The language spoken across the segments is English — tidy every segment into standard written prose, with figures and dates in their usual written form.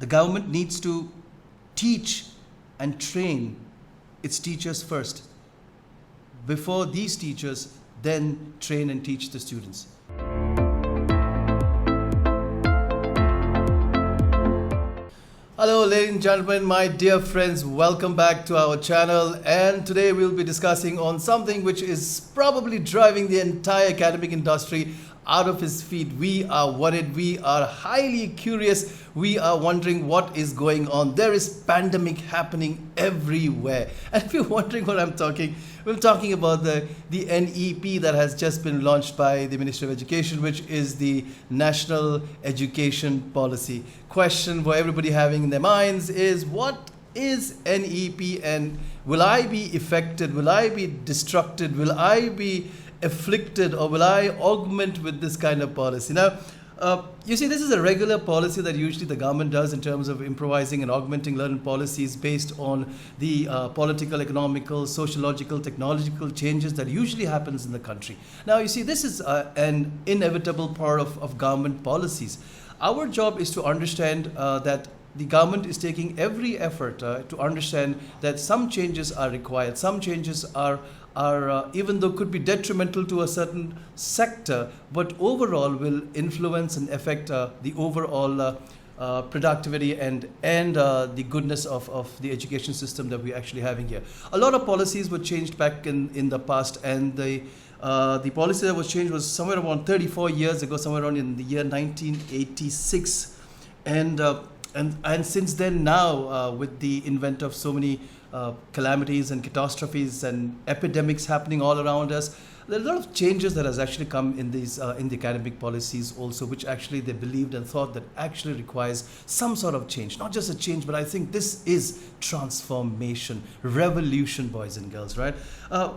The government needs to teach and train its teachers first. Before these teachers then train and teach the students. Hello ladies and gentlemen, my dear friends, welcome back to our channel, and today we'll be discussing on something which is probably driving the entire academic industry out of his feet. We are worried, we are highly curious, we are wondering what is going on. There is pandemic happening everywhere, and if you're wondering what I'm talking, we're talking about the NEP that has just been launched by the Ministry of Education, which is the National Education Policy. Question for everybody having in their minds is, what is NEP, and will I be affected? Will I be destructed? Will I be afflicted, or will I augment with this kind of policy? Now, you see, this is a regular policy that usually the government does in terms of improvising and augmenting learning policies based on the political, economical, sociological, technological changes that usually happens in the country. Now, you see, this is an inevitable part of government policies. Our job is to understand that the government is taking every effort to understand that some changes are required. Some changes are even though could be detrimental to a certain sector, but overall will influence and affect the overall productivity and the goodness of the education system that we're actually having here. A lot of policies were changed back in the past, and the policy that was changed was somewhere around 34 years ago, somewhere around in the year 1986, and since then now, with the invent of so many calamities and catastrophes and epidemics happening all around us, there are a lot of changes that has actually come in these in the academic policies also, which actually they believed and thought that actually requires some sort of change. Not just a change, but I think this is transformation, revolution, boys and girls, right?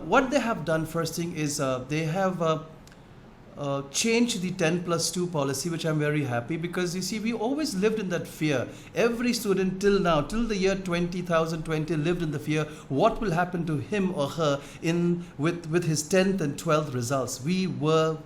What they have done first thing is they have change the 10+2 policy, which I'm very happy, because you see, we always lived in that fear. Every student till now, till the year 2020, lived in the fear what will happen to him or her with his 10th and 12th results. We were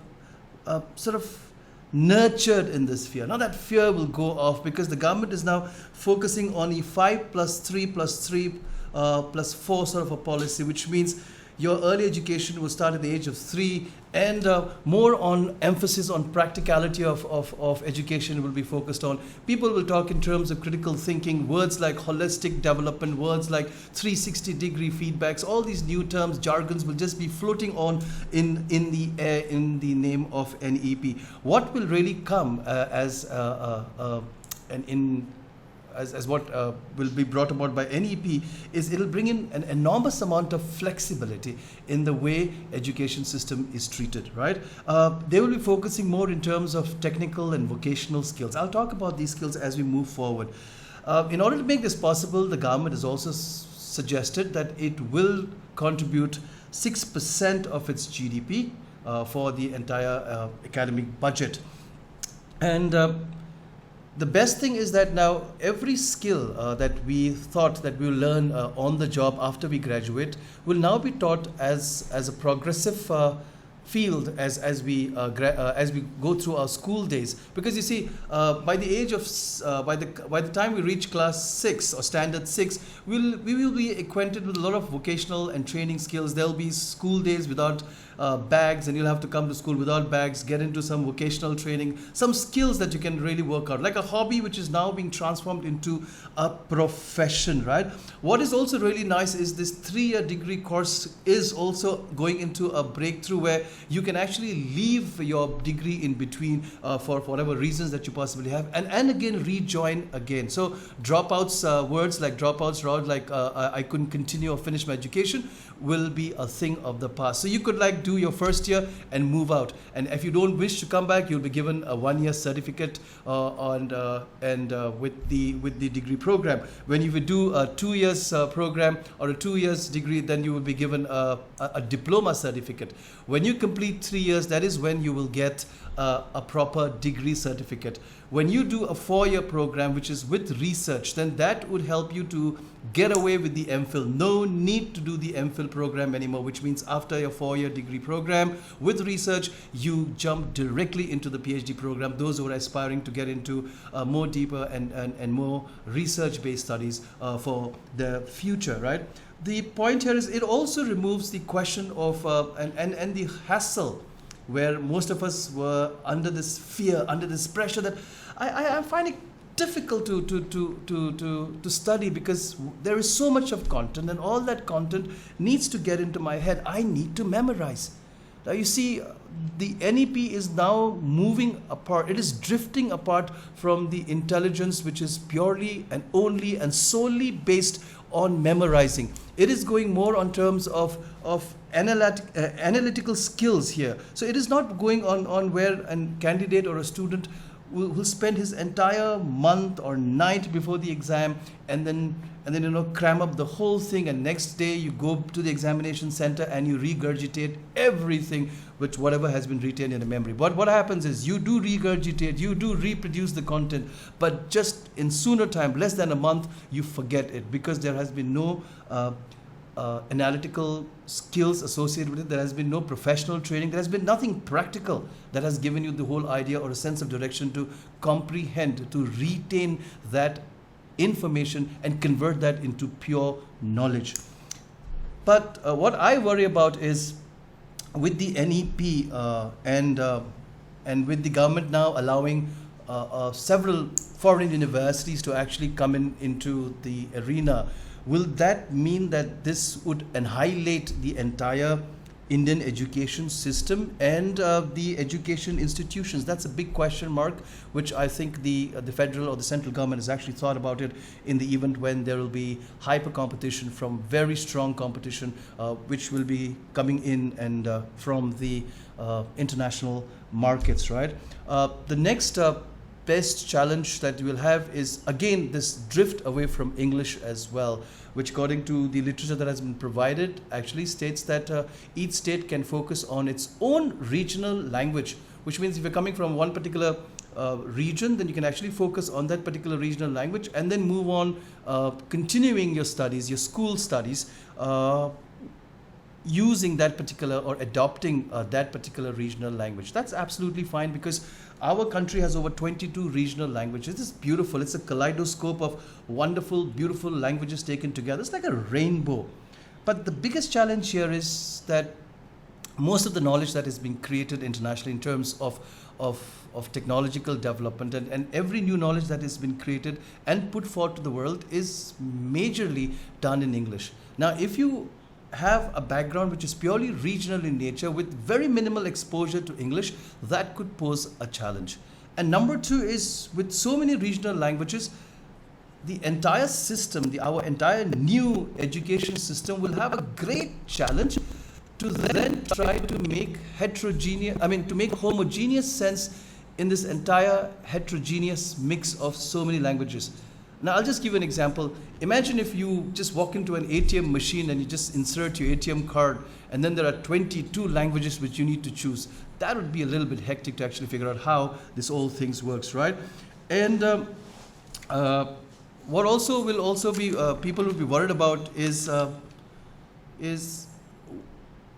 sort of nurtured in this fear. Now that fear will go off, because the government is now focusing on a 5+3+3+4 sort of a policy, which means your early education will start at the age of 3, and more on emphasis on practicality of education will be focused on. People will talk in terms of critical thinking, words like holistic development, words like 360-degree feedbacks. All these new terms, jargons will just be floating on in the air in the name of NEP. What will really come as what will be brought about by NEP is it'll bring in an enormous amount of flexibility in the way education system is treated, right? They will be focusing more in terms of technical and vocational skills. I'll talk about these skills as we move forward. In order to make this possible, the government has also suggested that it will contribute 6% of its GDP for the entire academic budget. And the best thing is that now every skill that we thought that we will learn on the job after we graduate will now be taught as a progressive field as we go through our school days. Because you see, by the age of by the time we reach class 6 or standard 6, we will be acquainted with a lot of vocational and training skills. There will be school days without bags, and you'll have to come to school without bags, get into some vocational training, some skills that you can really work out, like a hobby which is now being transformed into a profession, right? What is also really nice is this 3-year degree course is also going into a breakthrough where you can actually leave your degree in between for whatever reasons that you possibly have, and again rejoin again. So dropouts, words like dropouts, like I couldn't continue or finish my education, will be a thing of the past. So you could like do your first year and move out, and if you don't wish to come back, you'll be given a 1-year certificate with the degree program. When you would do a 2 years program or a 2 years degree, then you will be given a diploma certificate. When you complete 3 years, that is when you will get a proper degree certificate. when you do a 4-year program which is with research, then that would help you to get away with the MPhil. No need to do the MPhil program anymore, which means after your 4-year degree program with research, you jump directly into the PhD program. Those who are aspiring to get into more deeper and more research-based studies for the future, right? The point here is it also removes the question of and the hassle where most of us were under this fear, under this pressure that I find it difficult to study because there is so much of content and all that content needs to get into my head. I need to memorize. Now you see, the NEP is now moving apart. It is drifting apart from the intelligence which is purely and only and solely based on memorizing. It is going more on terms of analytical skills here. So it is not going on where a candidate or a student will spend his entire month or night before the exam and then cram up the whole thing, and next day you go to the examination center and you regurgitate everything which whatever has been retained in a memory. But what happens is you do regurgitate, you do reproduce the content, but just in sooner time, less than a month, you forget it because there has been no analytical skills associated with it. There has been no professional training. There has been nothing practical that has given you the whole idea or a sense of direction to comprehend, to retain that information and convert that into pure knowledge. But what I worry about is with the NEP and with the government now allowing several foreign universities to actually come into the arena, will that mean that this would annihilate the entire Indian education system and the education institutions? That's a big question mark, which I think the federal or the central government has actually thought about it in the event when there will be hyper competition from very strong competition, which will be coming in and from the international markets, right? The next best challenge that we'll have is again this drift away from English as well, which according to the literature that has been provided actually states that each state can focus on its own regional language, which means if you're coming from one particular region, then you can actually focus on that particular regional language and then move on continuing your studies, your school studies, using that particular or adopting that particular regional language. That's absolutely fine because our country has over 22 regional languages. It's beautiful. It's a kaleidoscope of wonderful, beautiful languages taken together. It's like a rainbow. But the biggest challenge here is that most of the knowledge that is being created internationally in terms of technological development and every new knowledge that has been created and put forth to the world is majorly done in English. Now, if you have a background which is purely regional in nature with very minimal exposure to English, that could pose a challenge. And number two is with so many regional languages, the entire system, our entire new education system will have a great challenge to then try to make homogeneous sense in this entire heterogeneous mix of so many languages. Now, I'll just give you an example. Imagine if you just walk into an ATM machine and you just insert your ATM card, and then there are 22 languages which you need to choose. That would be a little bit hectic to actually figure out how this whole thing works, right? And what also will be people will be worried about is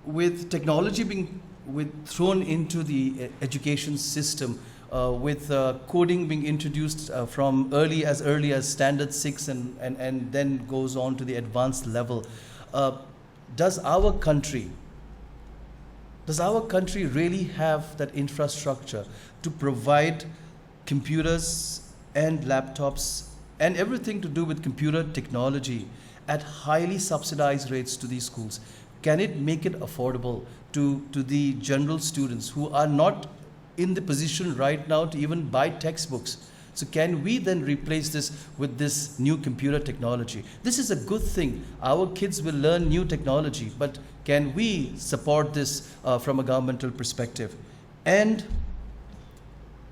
with technology being thrown into the education system. With coding being introduced from early as standard 6 and then goes on to the advanced level. Does our country really have that infrastructure to provide computers and laptops and everything to do with computer technology at highly subsidized rates to these schools? Can it make it affordable to the general students who are not in the position right now to even buy textbooks? So can we then replace this with this new computer technology? This is a good thing. Our kids will learn new technology, but can we support this from a governmental perspective? And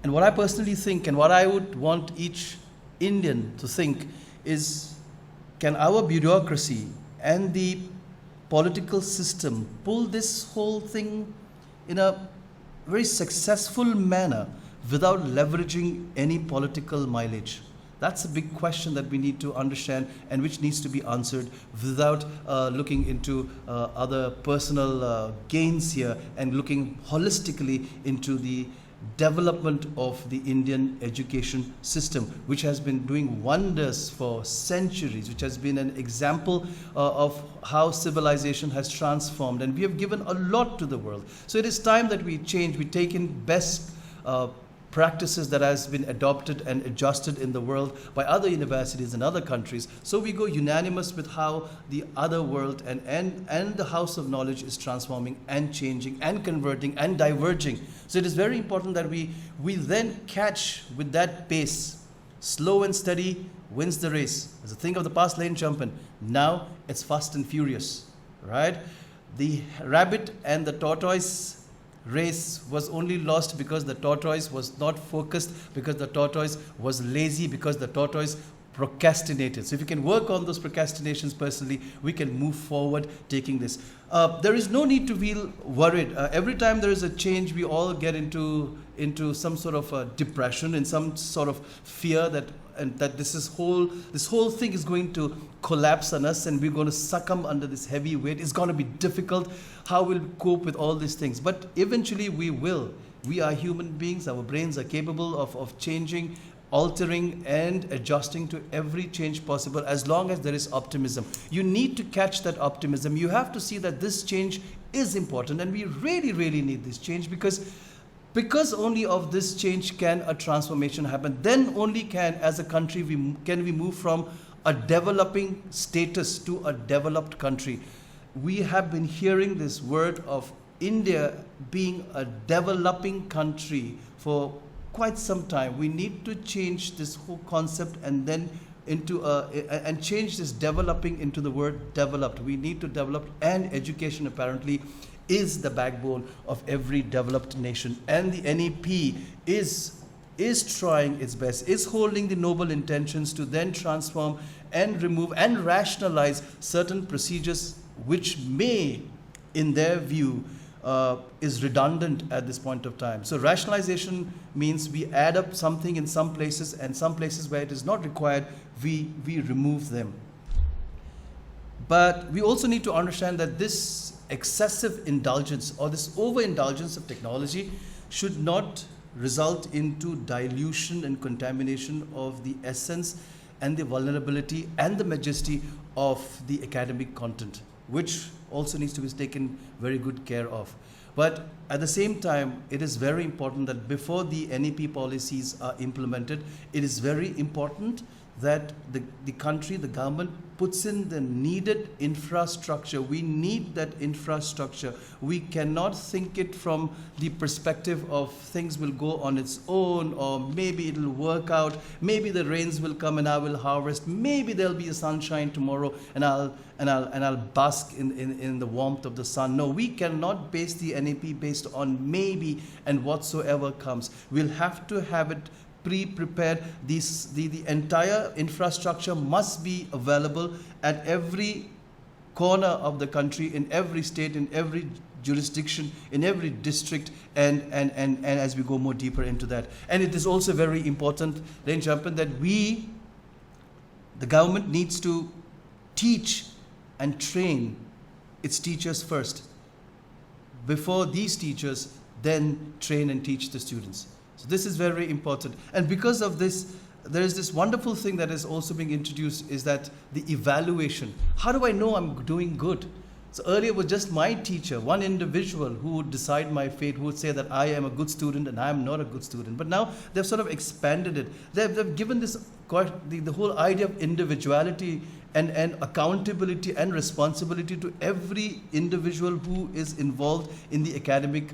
what I personally think and what I would want each Indian to think is, can our bureaucracy and the political system pull this whole thing in a very successful manner without leveraging any political mileage? That's a big question that we need to understand and which needs to be answered without looking into other personal gains here and looking holistically into the development of the Indian education system, which has been doing wonders for centuries, which has been an example of how civilization has transformed, and we have given a lot to the world. So it is time that we change, we take in best practices that has been adopted and adjusted in the world by other universities in other countries. So we go unanimous with how the other world and the house of knowledge is transforming and changing and converting and diverging. So it is very important that we then catch with that pace. Slow and steady wins the race. As a thing of the past, lane jumping. Now it's fast and furious, right? The rabbit and the tortoise race was only lost because the tortoise was not focused, because the tortoise was lazy, because the tortoise procrastinated. So if you can work on those procrastinations personally, we can move forward taking this. There is no need to feel worried. Every time there is a change, we all get into some sort of depression and some sort of fear that this whole thing is going to collapse on us and we're going to succumb under this heavy weight. It's going to be difficult. How we'll cope with all these things? But eventually we will. We are human beings. Our brains are capable of changing, altering and adjusting to every change possible as long as there is optimism. You need to catch that optimism. You have to see that this change is important and we really, really need this change because only of this change can a transformation happen. Then only can, as a country, we move from a developing status to a developed country. We have been hearing this word of India being a developing country for quite some time. We need to change this whole concept and then and change this developing into the word developed. We need to develop, and education apparently is the backbone of every developed nation. And the NEP is trying its best, is holding the noble intentions to then transform and remove and rationalize certain procedures which may, in their view, is redundant at this point of time. So rationalization means we add up something in some places, and some places where it is not required, we remove them. But we also need to understand that this excessive indulgence or this overindulgence of technology should not result into dilution and contamination of the essence and the vulnerability and the majesty of the academic content, which also needs to be taken very good care of. But at the same time, it is very important that before the NEP policies are implemented, it is very important that the country, the government, puts in the needed infrastructure. We need that infrastructure. We cannot think it from the perspective of things will go on its own, or maybe it'll work out, maybe the rains will come and I will harvest, maybe there'll be a sunshine tomorrow and I'll bask in the warmth of the sun. No, we cannot base the NEP based on maybe and whatsoever comes. We'll have to have it pre-prepared. The entire infrastructure must be available at every corner of the country, in every state, in every jurisdiction, in every district, and as we go more deeper into that. And it is also very important, ladies and gentlemen, that the government needs to teach and train its teachers first. Before these teachers then train and teach the students. So this is very important. And because of this, there is this wonderful thing that is also being introduced, is that the evaluation. How do I know I'm doing good? So earlier it was just my teacher, one individual who would decide my fate, who would say that I am a good student and I am not a good student. But now they've sort of expanded it. They've given this, the whole idea of individuality and accountability and responsibility to every individual who is involved in the academic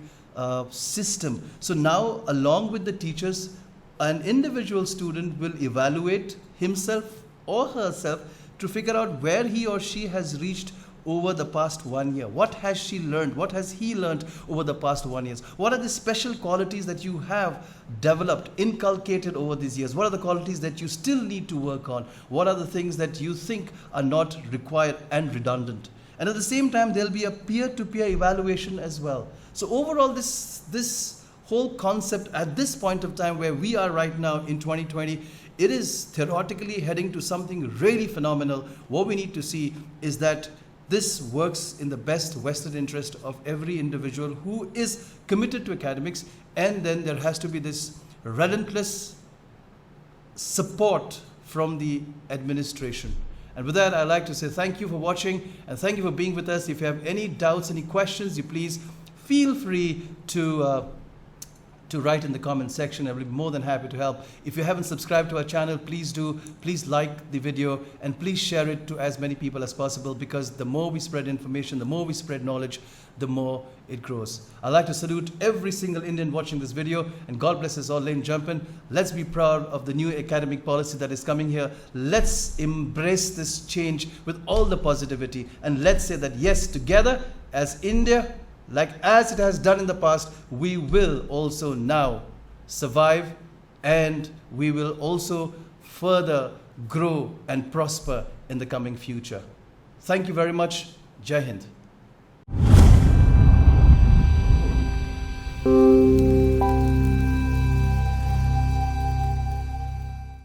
system. So now, along with the teachers, an individual student will evaluate himself or herself to figure out where he or she has reached over the past 1 year. What has she learned? What has he learned over the past 1 year? What are the special qualities that you have developed, inculcated over these years? What are the qualities that you still need to work on? What are the things that you think are not required and redundant? And at the same time, there'll be a peer-to-peer evaluation as well. So overall, this whole concept at this point of time where we are right now in 2020, it is theoretically heading to something really phenomenal. What we need to see is that this works in the best vested interest of every individual who is committed to academics, and then there has to be this relentless support from the administration. And with that, I'd like to say thank you for watching and thank you for being with us. If you have any doubts, any questions, you please feel free to write in the comment section. I will be more than happy to help. If you haven't subscribed to our channel, please do. Please like the video and please share it to as many people as possible, because the more we spread information, the more we spread knowledge, the more it grows. I'd like to salute every single Indian watching this video, and God bless us all. Ladies and gentlemen, let's be proud of the new academic policy that is coming here. Let's embrace this change with all the positivity, and let's say that yes, together as India, like as it has done in the past, we will also now survive, and we will also further grow and prosper in the coming future. Thank you very much. Jai Hind.